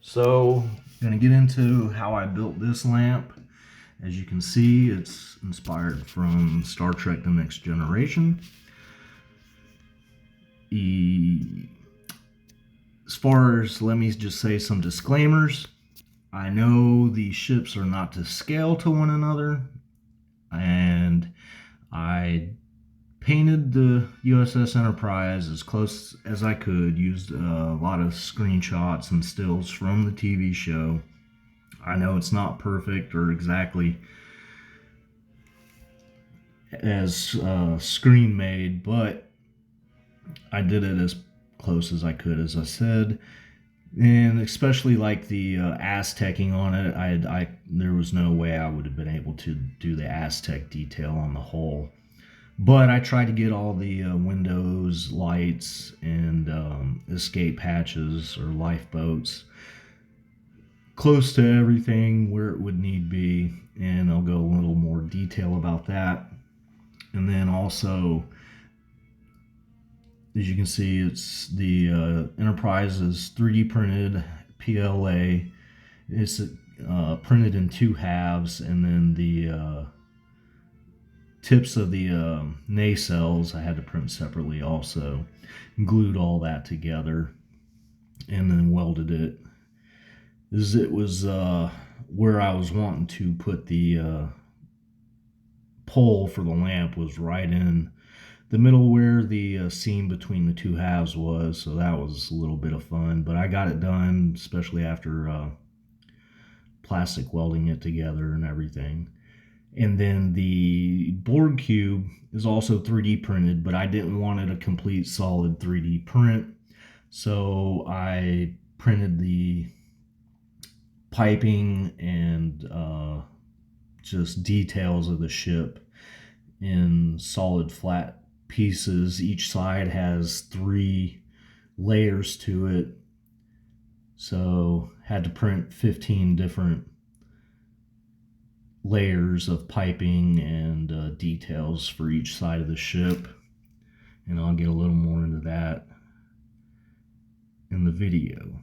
So I'm going to get into how I built this lamp. As you can see, it's inspired from Star Trek The Next Generation. As far as, let me just say some disclaimers. I know the ships are not to scale to one another, and I painted the USS Enterprise as close as I could, used a lot of screenshots and stills from the TV show. I know it's not perfect or exactly as screen made, but I did it as close as I could, as I said. And especially like the Aztecing on it, there was no way I would have been able to do the Aztec detail on the hull. But I tried to get all the windows, lights, and escape hatches or lifeboats close to everything where it would need be, and I'll go a little more detail about that. And then also, as you can see, it's the Enterprise is 3D printed PLA. It's printed in two halves, and then the tips of the nacelles I had to print separately also. Glued all that together and then welded it. It was where I was wanting to put the pole for the lamp was right in the middle where the seam between the two halves was, so that was a little bit of fun. But I got it done, especially after plastic welding it together and everything. And then the board cube is also 3D printed, but I didn't want it a complete solid 3D print, so I printed the piping and just details of the ship in solid flat pieces. Each side has 3 layers to it, so had to print 15 different layers of piping and details for each side of the ship, and I'll get a little more into that in the video.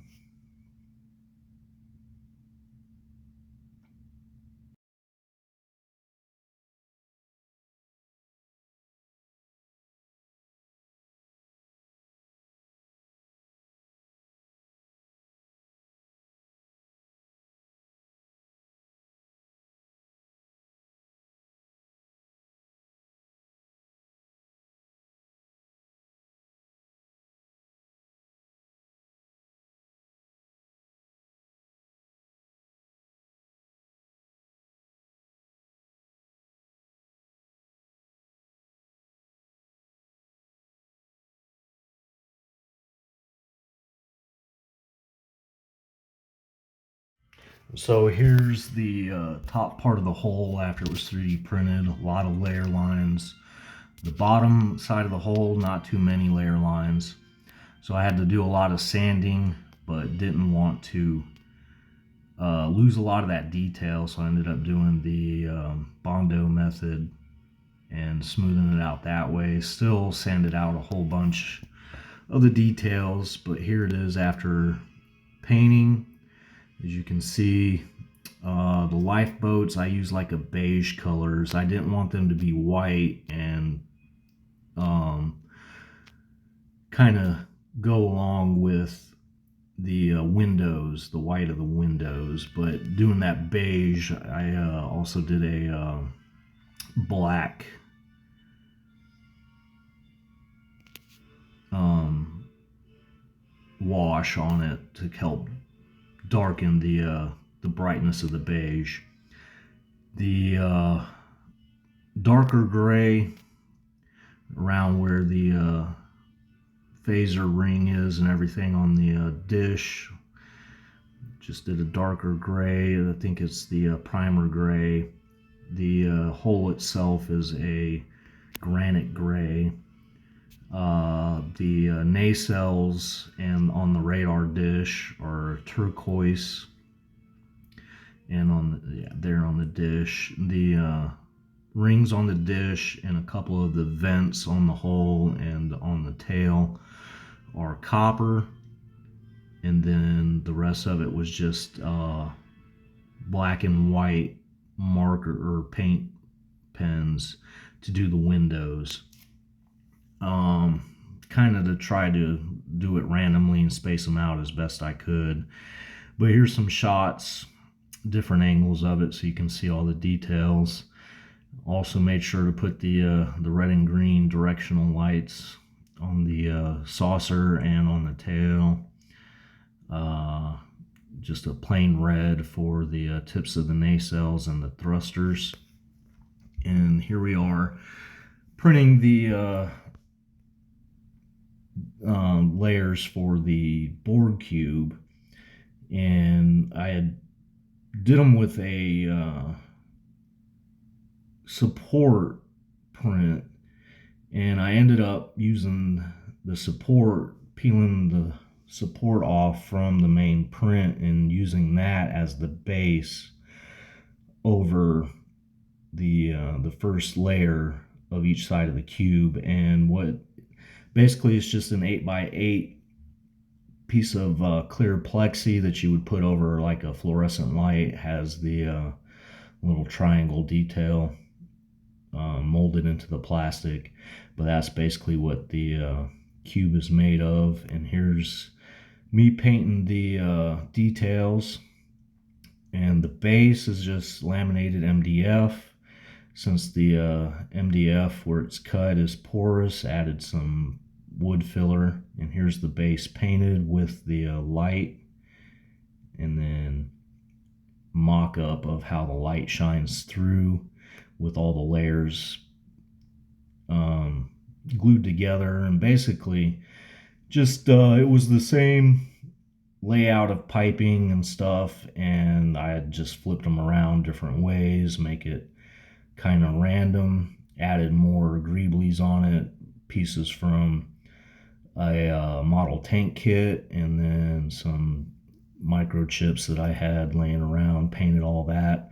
So here's the top part of the hull after it was 3D printed. A lot of layer lines. The bottom side of the hull, not too many layer lines. So I had to do a lot of sanding, but didn't want to lose a lot of that detail. So I ended up doing the Bondo method and smoothing it out that way. Still sanded out a whole bunch of the details, but here it is after painting. As you can see, the lifeboats, I use like a beige colors. I didn't want them to be white and kind of go along with the windows, the white of the windows. But doing that beige, I also did a black wash on it to help darken the brightness of the beige. The darker gray around where the phaser ring is and everything on the dish, just did a darker gray. I think it's the primer gray. The hole itself is a granite gray. The nacelles and on the radar dish are turquoise, and there on the dish, the rings on the dish and a couple of the vents on the hull and on the tail are copper. and then the rest of it was just black and white marker or paint pens to do the windows. Kind of to try to do it randomly and space them out as best I could. But here's some shots, different angles of it, so you can see all the details. Also made sure to put the red and green directional lights on the saucer and on the tail. Just a plain red for the tips of the nacelles and the thrusters. And here we are printing the layers for the board cube, and I had did them with a support print, and I ended up using the support, peeling the support off from the main print and using that as the base over the first layer of each side of the cube. And what basically it's just an 8x8 piece of clear plexi that you would put over like a fluorescent light. Has the little triangle detail molded into the plastic, but that's basically what the cube is made of. And here's me painting the details, and the base is just laminated MDF. Since the MDF where it's cut is porous, added some wood filler, and here's the base painted with the light, and then mock-up of how the light shines through with all the layers glued together. And basically just it was the same layout of piping and stuff, and I had just flipped them around different ways, make it kind of random, added more greeblies on it, pieces from a model tank kit, and then some microchips that I had laying around, painted all that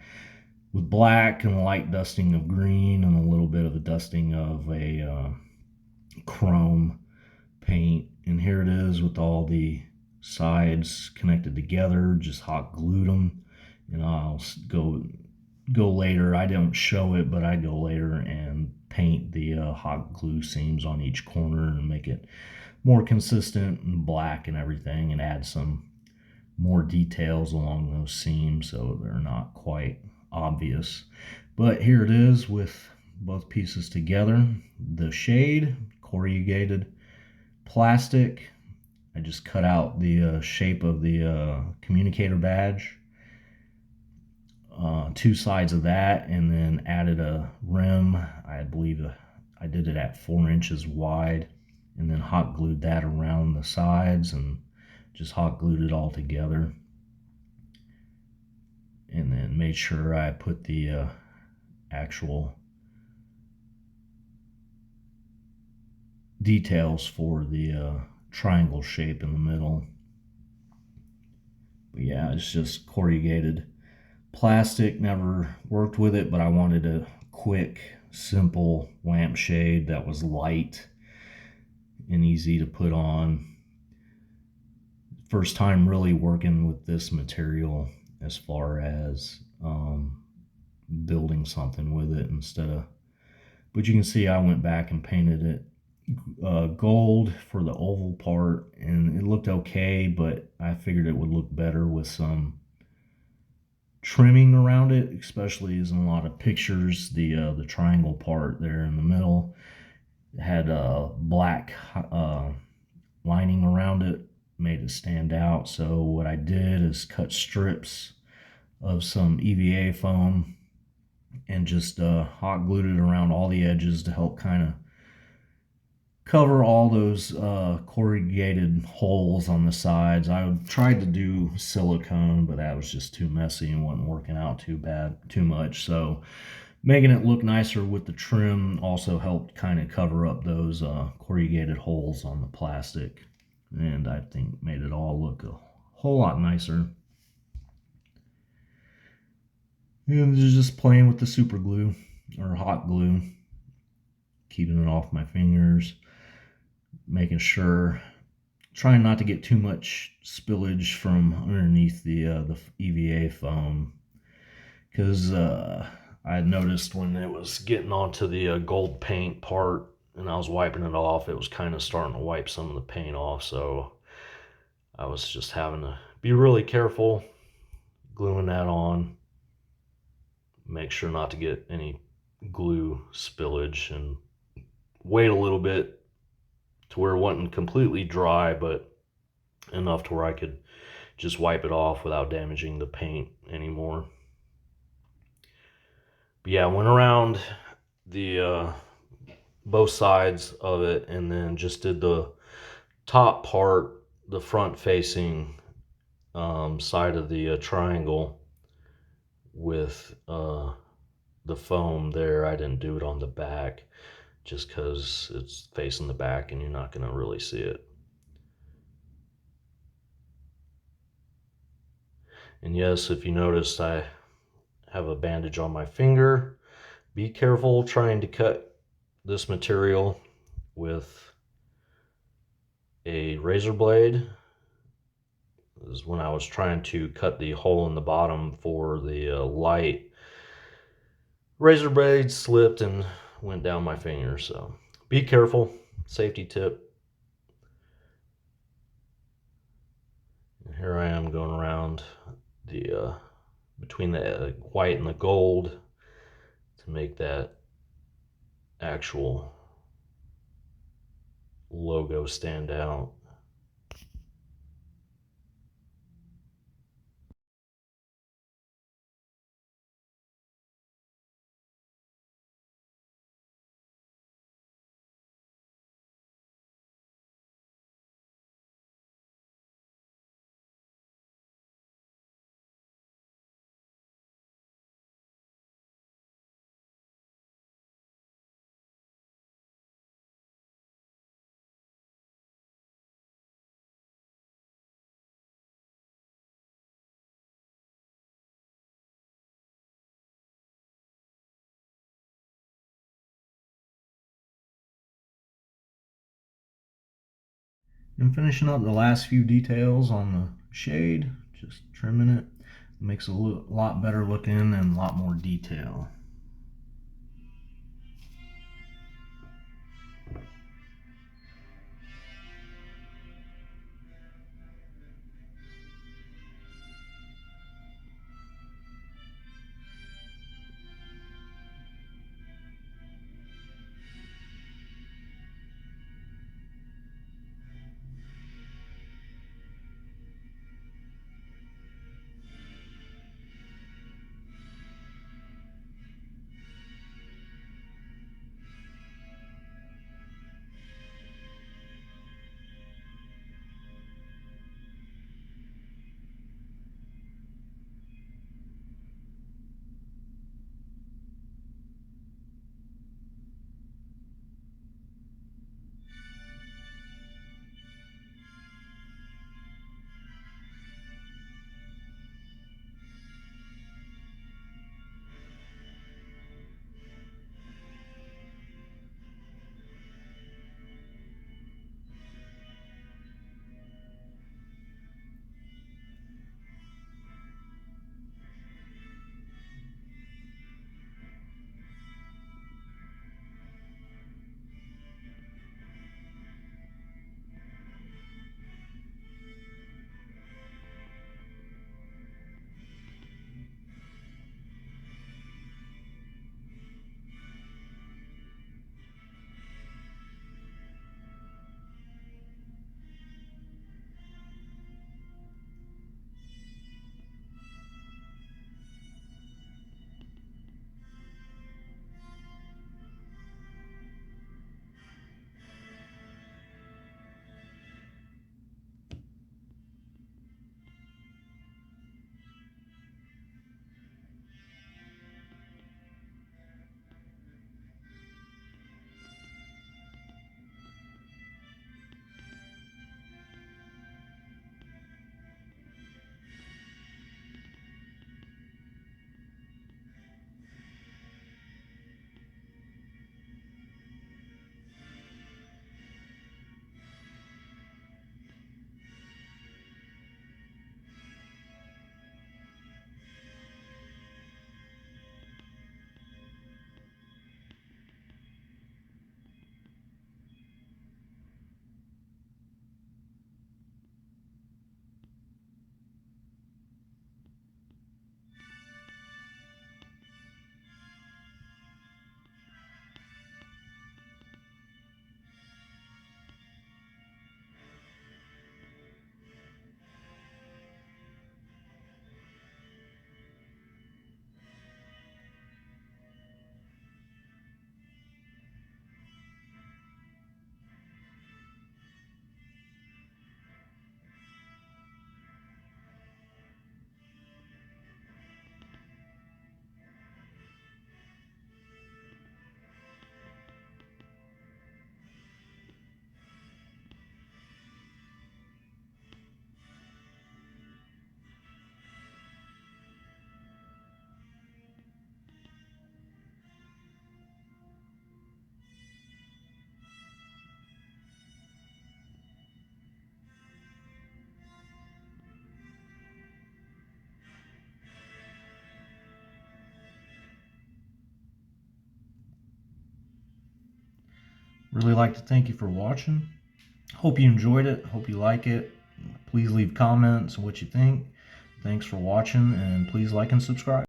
with black and a light dusting of green and a little bit of a dusting of a chrome paint. And here it is with all the sides connected together, just hot glued them. And I'll go later, I don't show it, but I go later and paint the hot glue seams on each corner and make it more consistent and black and everything, and add some more details along those seams so they're not quite obvious. But here it is with both pieces together. The shade, corrugated plastic. I just cut out the shape of the communicator badge, two sides of that, and then added a rim. I believe I did it at 4 inches wide, and then hot glued that around the sides and just hot glued it all together. And then made sure I put the actual details for the triangle shape in the middle. But yeah, it's just corrugated plastic. Never worked with it, but I wanted a quick, simple lampshade that was light and easy to put on. First time really working with this material as far as building something with it instead of, but you can see I went back and painted it gold for the oval part, and it looked okay, but I figured it would look better with some trimming around it, especially as in a lot of pictures the triangle part there in the middle had a black lining around it, made it stand out. So what I did is cut strips of some EVA foam and just hot glued it around all the edges to help kind of cover all those corrugated holes on the sides. I tried to do silicone, but that was just too messy and wasn't working out too much. So making it look nicer with the trim also helped kind of cover up those corrugated holes on the plastic, and I think made it all look a whole lot nicer. And just playing with the super glue or hot glue, keeping it off my fingers, making sure, trying not to get too much spillage from underneath the EVA foam, because I noticed when it was getting onto the gold paint part and I was wiping it off, it was kind of starting to wipe some of the paint off. So I was just having to be really careful gluing that on, make sure not to get any glue spillage, and wait a little bit to where it wasn't completely dry, but enough to where I could just wipe it off without damaging the paint anymore. But yeah, I went around the both sides of it and then just did the top part, the front facing side of the triangle with the foam there. I didn't do it on the back just because it's facing the back and you're not going to really see it. And yes, if you noticed, I have a bandage on my finger. Be careful trying to cut this material with a razor blade. This is when I was trying to cut the hole in the bottom for the light. Razor blade slipped and went down my finger, so be careful. Safety tip. And here I am going around the between the white and the gold to make that actual logo stand out. And finishing up the last few details on the shade, just trimming it. Makes it a lot better looking and a lot more detail. Really like to thank you for watching. Hope you enjoyed it. Hope you like it. Please leave comments on what you think. Thanks for watching, and please like and subscribe.